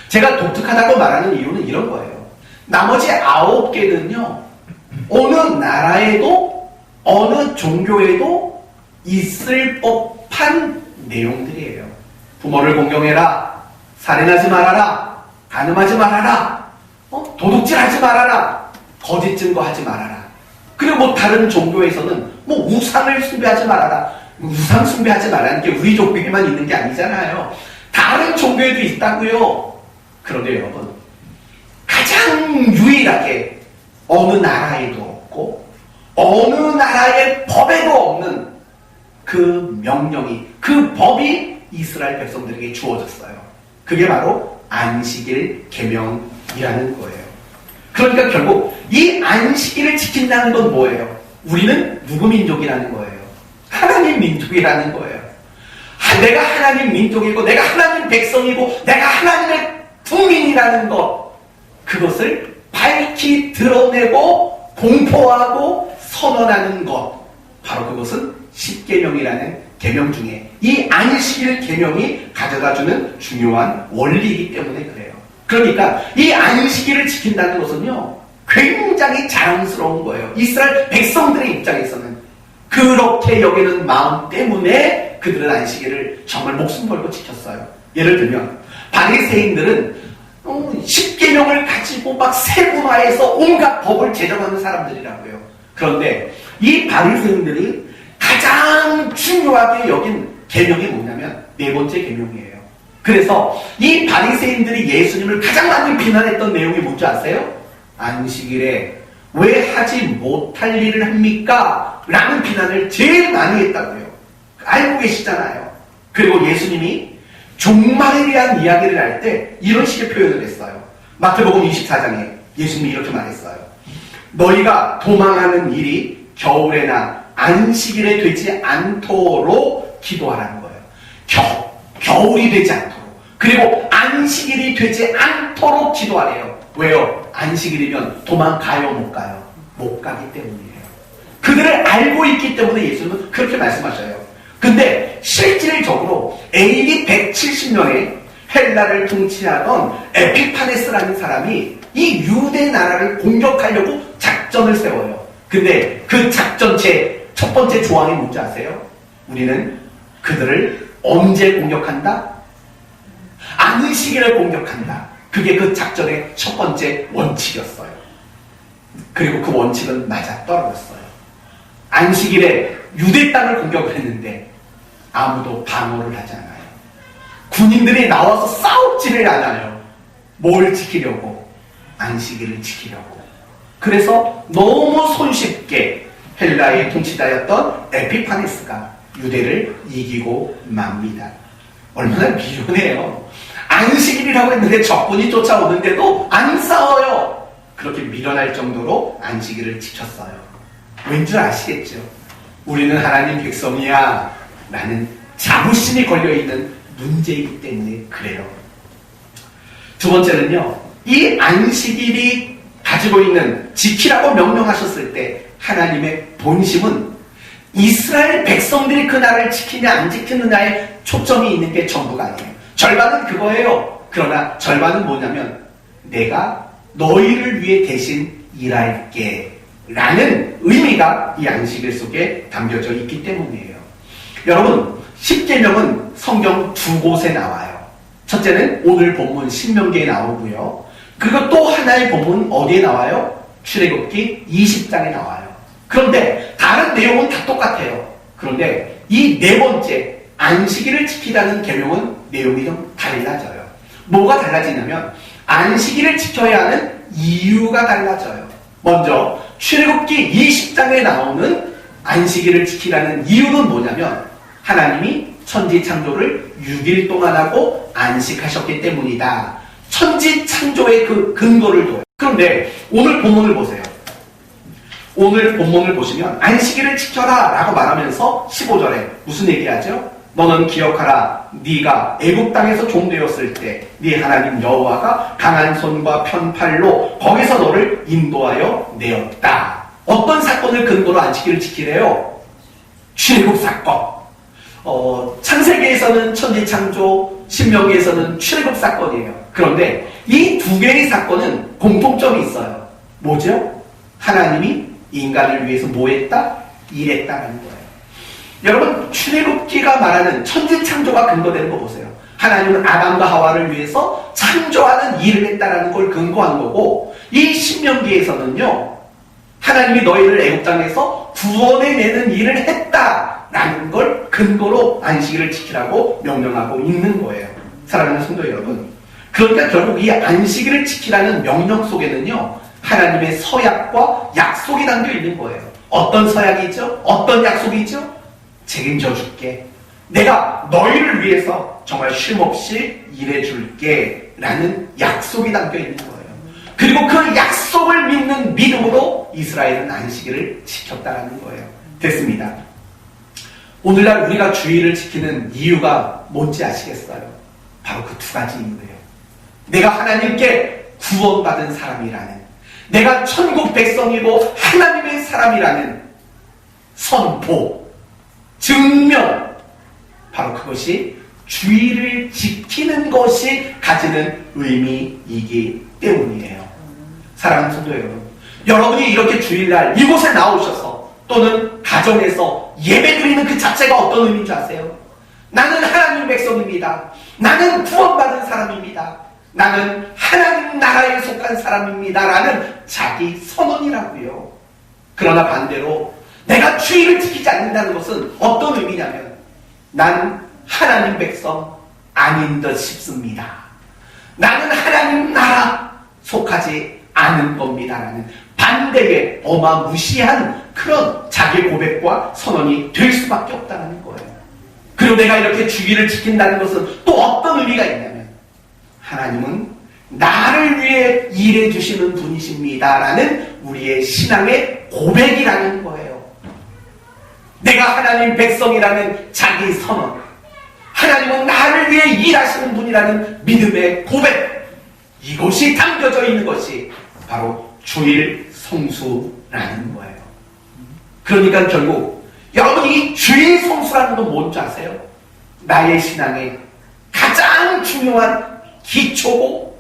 제가 독특하다고 말하는 이유는 이런 거예요. 나머지 9개는요, 어느 나라에도 어느 종교에도 있을 법한 내용들이에요. 부모를 공경해라, 살인하지 말아라, 간음하지 말아라, 도둑질하지 말아라, 거짓 증거하지 말아라. 그리고 뭐 다른 종교에서는 뭐 우상을 숭배하지 말아라. 우상 숭배하지 말라는 게 우리 종교에만 있는 게 아니잖아요. 다른 종교에도 있다고요. 그런데 여러분, 가장 유일하게 어느 나라에도 없고 어느 나라의 법에도 없는 그 명령이, 그 법이 이스라엘 백성들에게 주어졌어요. 그게 바로 안식일 계명이라는 거예요. 그러니까 결국 이 안식일을 지킨다는 건 뭐예요? 우리는 누구 민족이라는 거예요? 하나님 민족이라는 거예요. 내가 하나님 민족이고 내가 하나님 백성이고 내가 하나님의 국민이라는 것, 그것을 밝히 드러내고 공포하고 선언하는 것, 바로 그것은 십계명이라는 계명 중에 이 안식일 계명이 가져다주는 중요한 원리이기 때문에 그래요. 그러니까 이 안식일을 지킨다는 것은요, 굉장히 자랑스러운 거예요. 이스라엘 백성들의 입장에서는 그렇게 여기는 마음 때문에 그들은 안식일을 정말 목숨 걸고 지켰어요. 예를 들면 바리새인들은 십계명을 가지고 막 세분화해서 온갖 법을 제정하는 사람들이라고요. 그런데 이 바리새인들이 가장 중요하게 여긴 계명이 뭐냐면 네 번째 계명이에요. 그래서 이 바리새인들이 예수님을 가장 많이 비난했던 내용이 뭔지 아세요? 안식일에 왜 하지 못할 일을 합니까? 라는 비난을 제일 많이 했다고요. 알고 계시잖아요. 그리고 예수님이 종말에 대한 이야기를 할 때 이런 식의 표현을 했어요. 마태복음 24장에 예수님이 이렇게 말했어요. 너희가 도망하는 일이 겨울에나 안식일에 되지 않도록 기도하라는 거예요. 겨울이 되지 않도록. 그리고 안식일이 되지 않도록 기도하래요. 왜요? 안식일이면 도망가요, 못 가요? 못 가기 때문이에요. 그들을 알고 있기 때문에 예수님은 그렇게 말씀하셔요. 근데 실질적으로 AD 170년에 헬라를 통치하던 에피파네스라는 사람이 이 유대 나라를 공격하려고 작전을 세워요. 근데 그 작전체 첫 번째 조항이 뭔지 아세요? 우리는 그들을 언제 공격한다? 안식일을 공격한다. 그게 그 작전의 첫 번째 원칙이었어요. 그리고 그 원칙은 맞아 떨어졌어요. 안식일에 유대 땅을 공격을 했는데 아무도 방어를 하지 않아요. 군인들이 나와서 싸우지를 않아요. 뭘 지키려고? 안식일을 지키려고. 그래서 너무 손쉽게 헬라의 통치자였던 에피파네스가 유대를 이기고 맙니다. 얼마나 미련해요. 안식일이라고 했는데 적군이 쫓아오는데도 안 싸워요. 그렇게 미련할 정도로 안식일을 지켰어요. 왠지 아시겠죠? 우리는 하나님 백성이야 라는 자부심이 걸려있는 문제이기 때문에 그래요. 두 번째는요, 이 안식일이 가지고 있는 지키라고 명령하셨을 때 하나님의 본심은 이스라엘 백성들이 그 날을 지키냐 안 지키느냐에 초점이 있는 게 전부가 아니에요. 절반은 그거예요. 그러나 절반은 뭐냐면 내가 너희를 위해 대신 일할게 라는 의미가 이 안식일 속에 담겨져 있기 때문이에요. 여러분, 십계명은 성경 두 곳에 나와요. 첫째는 오늘 본문 신명기에 나오고요. 그리고 또 하나의 본문 어디에 나와요? 출애굽기 20장에 나와요. 그런데 다른 내용은 다 똑같아요. 그런데 이 네 번째 안식일을 지키라는 계명은 내용이 좀 달라져요. 뭐가 달라지냐면 안식일을 지켜야 하는 이유가 달라져요. 먼저 출애굽기 20장에 나오는 안식일을 지키라는 이유는 뭐냐면 하나님이 천지 창조를 6일 동안 하고 안식하셨기 때문이다. 천지 창조의 그 근거를 둬요. 그런데 오늘 본문을 보세요. 오늘 본문을 보시면 안식일을 지켜라 라고 말하면서 15절에 무슨 얘기하죠? 너는 기억하라. 네가 애국 땅에서 종되었을 때 네 하나님 여호와가 강한 손과 편팔로 거기서 너를 인도하여 내었다. 어떤 사건을 근거로 안식일을 지키래요? 출애굽 사건. 창세기에서는 천지창조, 신명기에서는 출애굽 사건이에요. 그런데 이 두 개의 사건은 공통점이 있어요. 뭐죠? 하나님이 인간을 위해서 뭐 했다? 일했다는 거예요. 여러분, 출애굽기가 말하는 천지창조가 근거되는 거 보세요. 하나님은 아담과 하와를 위해서 창조하는 일을 했다는 걸 근거한 거고, 이 신명기에서는요, 하나님이 너희를 애국 땅에서 구원해내는 일을 했다라는 걸 근거로 안식일을 지키라고 명령하고 있는 거예요. 사랑하는 성도 여러분, 그러니까 결국 이 안식일을 지키라는 명령 속에는요, 하나님의 서약과 약속이 담겨 있는 거예요. 어떤 서약이 있죠? 어떤 약속이 있죠? 책임져 줄게. 내가 너희를 위해서 정말 쉼없이 일해줄게 라는 약속이 담겨 있는 거예요. 그리고 그 약속을 믿는 믿음으로 이스라엘은 안식일을 지켰다는 거예요. 됐습니다. 오늘날 우리가 주일을 지키는 이유가 뭔지 아시겠어요? 바로 그 두 가지 이유예요. 내가 하나님께 구원받은 사람이라는, 내가 천국 백성이고 하나님의 사람이라는 선포, 증명, 바로 그것이 주일을 지키는 것이 가지는 의미이기 때문이에요. 사랑하는 성도 여러분, 여러분이 이렇게 주일날 이곳에 나오셔서 또는 가정에서 예배 드리는 그 자체가 어떤 의미인 줄 아세요? 나는 하나님 백성입니다. 나는 구원받은 사람입니다. 나는 하나님 나라에 속한 사람입니다 라는 자기 선언이라고요. 그러나 반대로 내가 주일을 지키지 않는다는 것은 어떤 의미냐면, 난 하나님 백성 아닌 듯 싶습니다. 나는 하나님 나라 속하지 않은 겁니다 라는 반대의 어마무시한 그런 자기 고백과 선언이 될 수밖에 없다는 거예요. 그리고 내가 이렇게 주일을 지킨다는 것은 또 어떤 의미가 있냐면, 하나님은 나를 위해 일해 주시는 분이십니다 라는 우리의 신앙의 고백이라는 거예요. 내가 하나님 백성이라는 자기 선언, 하나님은 나를 위해 일하시는 분이라는 믿음의 고백, 이것이 담겨져 있는 것이 바로 주일 성수라는 거예요. 그러니까 결국 여러분이 주일 성수라는 건 뭔지 아세요? 나의 신앙의 가장 중요한 기초고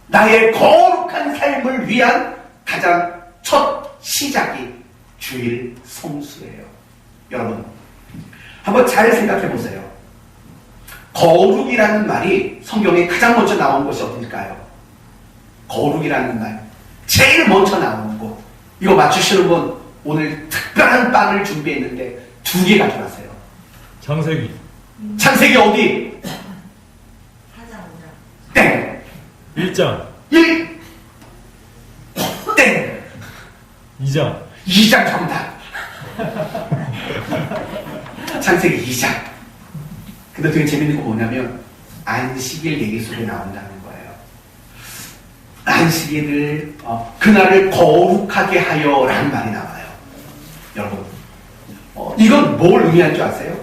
나의 거룩한 삶을 위한 가장 첫 시작이 주일 성수예요. 여러분, 한번 잘 생각해 보세요. 거룩이라는 말이 성경에 가장 먼저 나온 것이 어딜까요? 거룩이라는 말, 제일 먼저 나오는 거. 이거 맞추시는 분 오늘 특별한 빵을 준비했는데 2개 가져가세요. 창세기. 창세기 어디? 4장 5장. 땡. 1장. 1. 땡. 2장. 2장 정답. 창세기 2장. 근데 되게 재밌는 거 뭐냐면 안식일 얘기 속에 나온다는 거예요. 안식일을 그날을 거룩하게 하여 라는 말이 나와요. 여러분, 이건 뭘 의미하는 줄 아세요?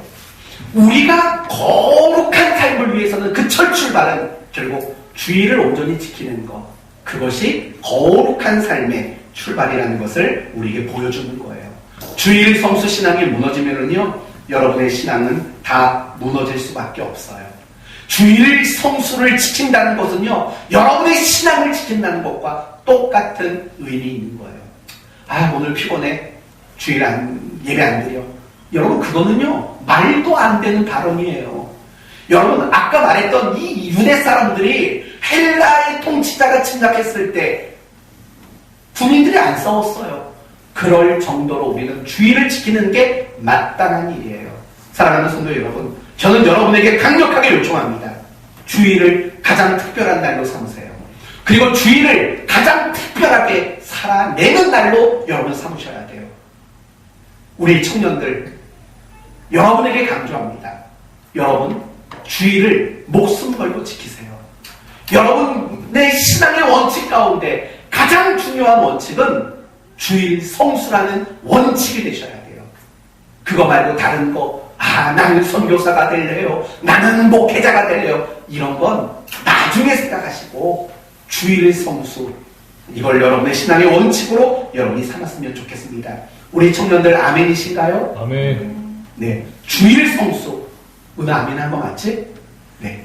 우리가 거룩한 삶을 위해서는 그 첫 출발은 결국 주일을 온전히 지키는 것, 그것이 거룩한 삶의 출발이라는 것을 우리에게 보여주는 거예요. 주일 성수 신앙이 무너지면은요, 여러분의 신앙은 다 무너질 수밖에 없어요. 주일 성수를 지킨다는 것은요, 여러분의 신앙을 지킨다는 것과 똑같은 의미 있는 거예요. 아, 오늘 피곤해. 주일 예배 안 드려. 여러분, 그거는요, 말도 안 되는 발언이에요. 여러분, 아까 말했던 이 유대 사람들이 헬라의 통치자가 침략했을 때 군인들이 안 싸웠어요. 그럴 정도로 우리는 주일을 지키는 게 마땅한 일이에요. 사랑하는 성도 여러분, 저는 여러분에게 강력하게 요청합니다. 주일을 가장 특별한 날로 삼으세요. 그리고 주일을 가장 특별하게 살아내는 날로 여러분 삼으셔야 돼요. 우리 청년들, 여러분에게 강조합니다. 여러분, 주일을 목숨 걸고 지키세요. 여러분의 신앙의 원칙 가운데 가장 중요한 원칙은 주일 성수라는 원칙이 되셔야 돼요. 그거 말고 다른 거, 나는 선교사가 될래요, 나는 목회자가 될래요, 이런 건 나중에 생각하시고 주일 성수, 이걸 여러분의 신앙의 원칙으로 여러분이 삼았으면 좋겠습니다. 우리 청년들 아멘이신가요? 아멘. 네, 주일 성수. 오늘 아멘 한 거 맞지? 네,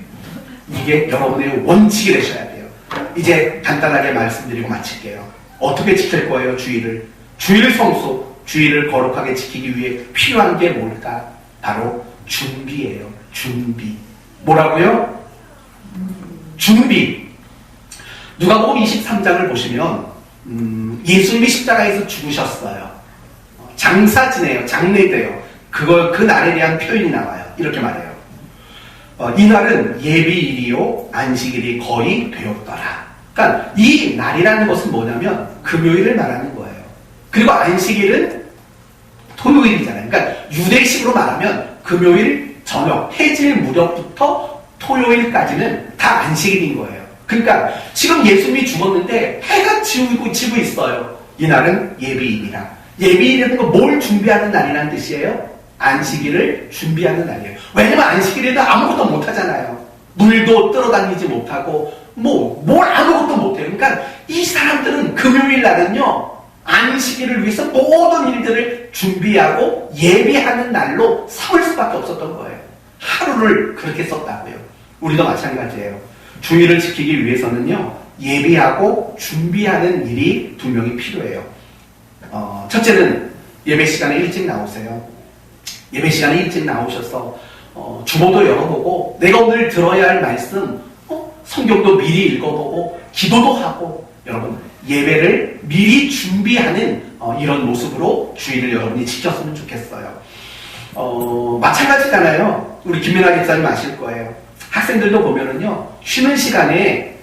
이게 여러분의 원칙이 되셔야 돼요. 이제 간단하게 말씀드리고 마칠게요. 어떻게 지킬 거예요, 주일을? 주일 성수, 주일을 거룩하게 지키기 위해 필요한 게 뭘까? 바로 준비예요. 준비. 뭐라고요? 준비. 누가복음 23장을 보시면 예수님이 십자가에서 죽으셨어요. 장사 지내요. 장례돼요. 그 날에 대한 표현이 나와요. 이렇게 말해요. 이날은 예비일이요 안식일이 거의 되었더라. 그러니까 이 날이라는 것은 뭐냐면 금요일을 말하는 거예요. 그리고 안식일은 토요일이잖아요. 그러니까 유대식으로 말하면 금요일 저녁 해질 무렵부터 토요일까지는 다 안식일인 거예요. 그러니까 지금 예수님이 죽었는데 해가 지고 있어요. 이날은 예비일이라. 예비일이라는 건 뭘 준비하는 날이라는 뜻이에요? 안식일을 준비하는 날이에요. 왜냐면 안식일에는 아무것도 못 하잖아요. 물도 끌어다니지 못하고 뭘 아무것도 못해요. 그러니까 이 사람들은 금요일 날은요 안식일을 위해서 모든 일들을 준비하고 예비하는 날로 삼을 수밖에 없었던 거예요. 하루를 그렇게 썼다고요. 우리도 마찬가지예요. 주일을 지키기 위해서는요 예비하고 준비하는 일이 두 명이 필요해요. 첫째는 예배 시간에 일찍 나오세요. 예배 시간에 일찍 나오셔서 주보도 열어보고 내가 오늘 들어야 할 말씀 성경도 미리 읽어보고 기도도 하고 여러분 예배를 미리 준비하는 이런 모습으로 주일을 여러분이 지켰으면 좋겠어요. 마찬가지잖아요. 우리 김민아 집사님 아실 거예요. 학생들도 보면은요 쉬는 시간에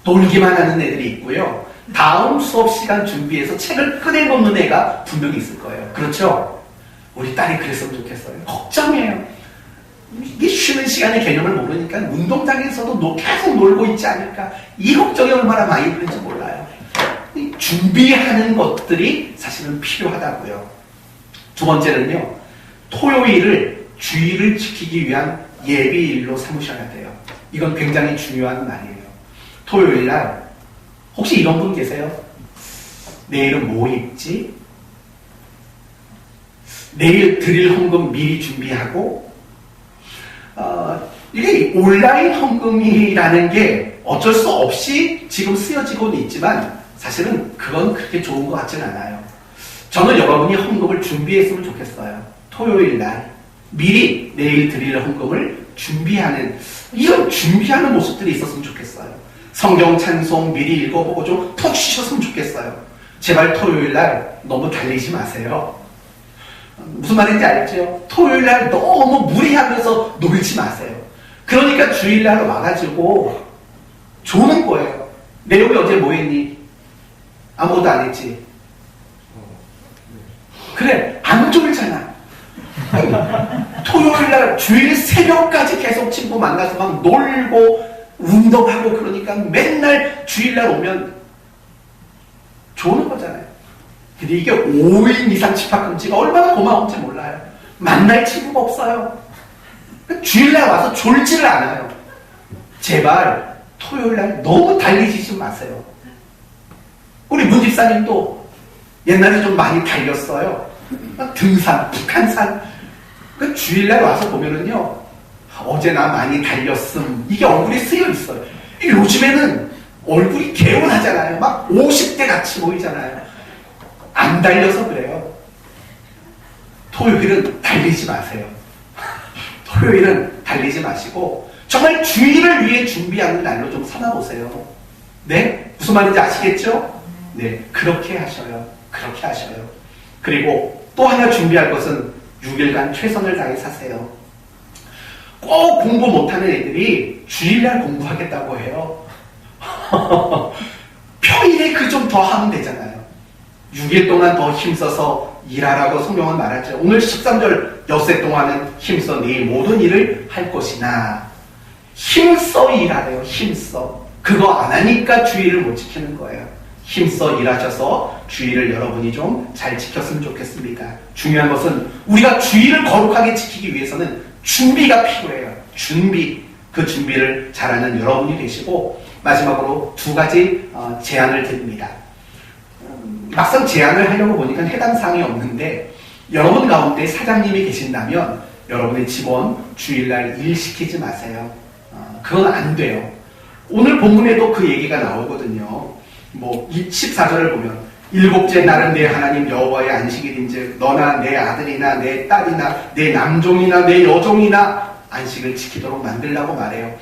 놀기만 하는 애들이 있고요. 다음 수업 시간 준비해서 책을 꺼내놓는 애가 분명히 있을 거예요. 그렇죠? 우리 딸이 그랬으면 좋겠어요. 걱정이에요. 이게 쉬는 시간의 개념을 모르니까 운동장에서도 계속 놀고 있지 않을까. 이 걱정이 얼마나 많이 드는지 몰라요. 준비하는 것들이 사실은 필요하다고요. 두 번째는요. 토요일을 주일을 지키기 위한 예비일로 삼으셔야 돼요. 이건 굉장히 중요한 날이에요. 토요일 날 혹시 이런 분 계세요? 내일은 뭐 입지? 내일 드릴 헌금 미리 준비하고 이게 온라인 헌금이라는 게 어쩔 수 없이 지금 쓰여지고는 있지만 사실은 그건 그렇게 좋은 것 같진 않아요. 저는 여러분이 헌금을 준비했으면 좋겠어요. 토요일 날 미리 내일 드릴 헌금을 준비하는 이런 준비하는 모습들이 있었으면 좋겠어요. 성경 찬송 미리 읽어보고 좀 푹 쉬셨으면 좋겠어요. 제발 토요일 날 너무 달리지 마세요. 무슨 말인지 알죠? 토요일 날 너무 무리하면서 놀지 마세요. 그러니까 주일 날 와가지고 조는 거예요. 내용이 어제 뭐 했니? 아무것도 안 했지. 그래, 안 졸잖아. 토요일 날 주일 새벽까지 계속 친구 만나서 막 놀고 운동하고 그러니까 맨날 주일날 오면 좋은 거잖아요. 근데 이게 5일 이상 집합금지가 얼마나 고마운지 몰라요. 만날 친구가 없어요. 주일날 와서 졸지를 않아요. 제발 토요일날 너무 달리지 좀 마세요. 우리 문 집사님도 옛날에 좀 많이 달렸어요. 등산, 북한산. 주일날 와서 보면은요. 어제 나 많이 달렸음. 이게 얼굴에 쓰여 있어요. 요즘에는 얼굴이 개운하잖아요. 막 50대 같이 보이잖아요. 안 달려서 그래요. 토요일은 달리지 마세요. 토요일은 달리지 마시고 정말 주일을 위해 준비하는 날로 좀 삼아보세요. 네? 무슨 말인지 아시겠죠? 네. 그렇게 하셔요. 그렇게 하셔요. 그리고 또 하나 준비할 것은 6일간 최선을 다해 사세요. 꼭 공부 못하는 애들이 주일날 공부하겠다고 해요. 평일에 그 좀 더 하면 되잖아요. 6일 동안 더 힘써서 일하라고 성경은 말하죠. 오늘 13절 엿새 동안은 힘써 네 모든 일을 할 것이나 힘써 일하래요. 힘써. 그거 안 하니까 주일을 못 지키는 거예요. 힘써 일하셔서 주일을 여러분이 좀 잘 지켰으면 좋겠습니다. 중요한 것은 우리가 주일을 거룩하게 지키기 위해서는 준비가 필요해요. 준비. 그 준비를 잘하는 여러분이 되시고 마지막으로 두 가지 제안을 드립니다. 막상 제안을 하려고 보니까 해당 사항이 없는데 여러분 가운데 사장님이 계신다면 여러분의 직원 주일날 일 시키지 마세요. 그건 안 돼요. 오늘 본문에도 그 얘기가 나오거든요. 뭐 14절을 보면 일곱째 날은 내 하나님 여호와의 안식일인즉 너나 내 아들이나 내 딸이나 내 남종이나 내 여종이나 안식을 지키도록 만들라고 말해요.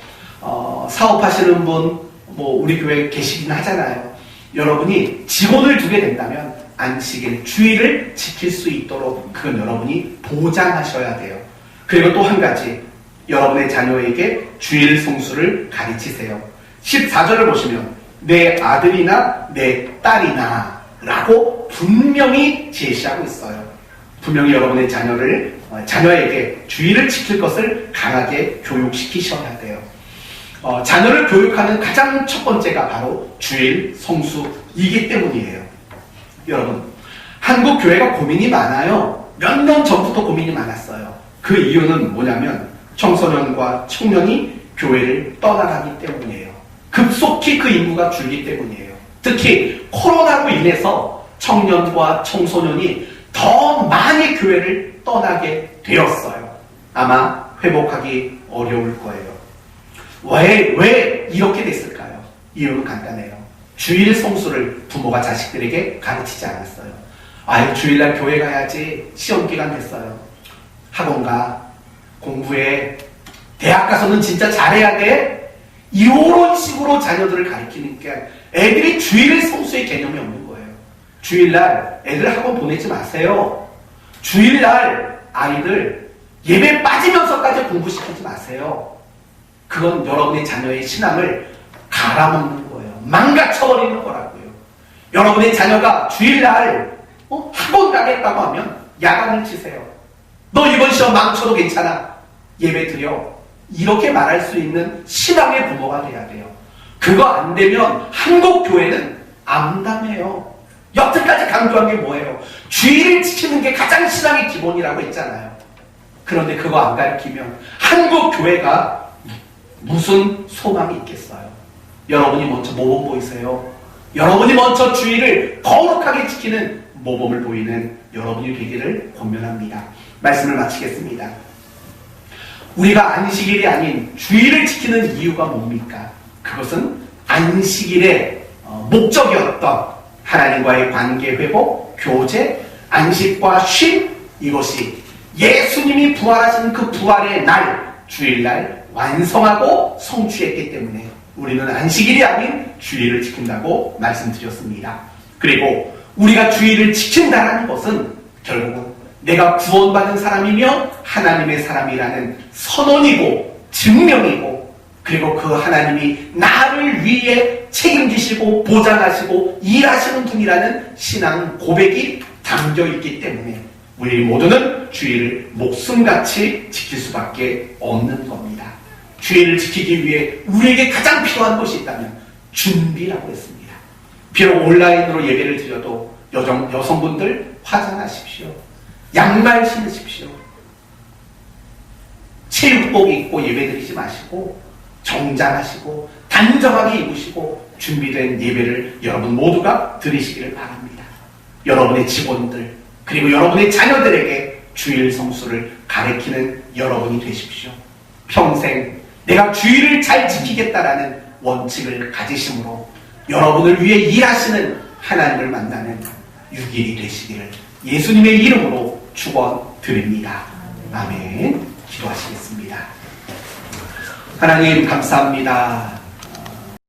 사업하시는 분 뭐 우리 교회에 계시긴 하잖아요. 여러분이 직원을 두게 된다면 안식일 주일을 지킬 수 있도록 그건 여러분이 보장하셔야 돼요. 그리고 또 한 가지 여러분의 자녀에게 주일 성수를 가르치세요. 14절을 보시면 내 아들이나 내 딸이나 라고 분명히 제시하고 있어요. 분명히 여러분의 자녀에게 주의를 지킬 것을 강하게 교육시키셔야 돼요. 자녀를 교육하는 가장 첫 번째가 바로 주일 성수이기 때문이에요. 여러분, 한국 교회가 고민이 많아요. 몇 년 전부터 고민이 많았어요. 그 이유는 뭐냐면 청소년과 청년이 교회를 떠나가기 때문이에요. 급속히 그 인구가 줄기 때문이에요. 특히 코로나로 인해서 청년과 청소년이 더 많이 교회를 떠나게 되었어요. 아마 회복하기 어려울 거예요. 왜 이렇게 됐을까요? 이유는 간단해요. 주일 성수를 부모가 자식들에게 가르치지 않았어요. 아유, 주일날 교회 가야지. 시험 기간 됐어요. 학원 가. 공부해. 대학 가서는 진짜 잘해야 돼. 이런 식으로 자녀들을 가르치니까 애들이 주일 성수의 개념이 없는 거예요. 주일날 애들 학원 보내지 마세요. 주일날 아이들 예배 빠지면서까지 공부시키지 마세요. 그건 여러분의 자녀의 신앙을 갈아먹는 거예요. 망가쳐버리는 거라고요. 여러분의 자녀가 주일날 학원 가겠다고 하면 야단을 치세요. 너 이번 시험 망쳐도 괜찮아. 예배 드려. 이렇게 말할 수 있는 신앙의 부모가 돼야 돼요. 그거 안 되면 한국 교회는 암담해요. 여태까지 강조한 게 뭐예요? 주의를 지키는 게 가장 신앙의 기본이라고 했잖아요. 그런데 그거 안 가르치면 한국 교회가 무슨 소망이 있겠어요? 여러분이 먼저 모범 보이세요. 여러분이 먼저 주의를 거룩하게 지키는 모범을 보이는 여러분이 되기를 권면합니다. 말씀을 마치겠습니다. 우리가 안식일이 아닌 주일을 지키는 이유가 뭡니까? 그것은 안식일의 목적이었던 하나님과의 관계 회복, 교제, 안식과 쉼, 이것이 예수님이 부활하신 그 부활의 날, 주일날 완성하고 성취했기 때문에 우리는 안식일이 아닌 주일을 지킨다고 말씀드렸습니다. 그리고 우리가 주일을 지킨다는 것은 결국은 내가 구원받은 사람이며 하나님의 사람이라는 선언이고 증명이고, 그리고 그 하나님이 나를 위해 책임지시고 보장하시고 일하시는 분이라는 신앙 고백이 담겨있기 때문에 우리 모두는 주일을 목숨같이 지킬 수밖에 없는 겁니다. 주일을 지키기 위해 우리에게 가장 필요한 것이 있다면 준비라고 했습니다. 비록 온라인으로 예배를 드려도 여성분들 화장하십시오. 양말 신으십시오. 체육복 입고 예배드리지 마시고 정장하시고 단정하게 입으시고 준비된 예배를 여러분 모두가 드리시기를 바랍니다. 여러분의 직원들 그리고 여러분의 자녀들에게 주일 성수를 가르치는 여러분이 되십시오. 평생 내가 주일을 잘 지키겠다라는 원칙을 가지심으로 여러분을 위해 일하시는 하나님을 만나는 6일이 되시기를 예수님의 이름으로 축원드립니다. 아멘. 기도하시겠습니다. 하나님 감사합니다.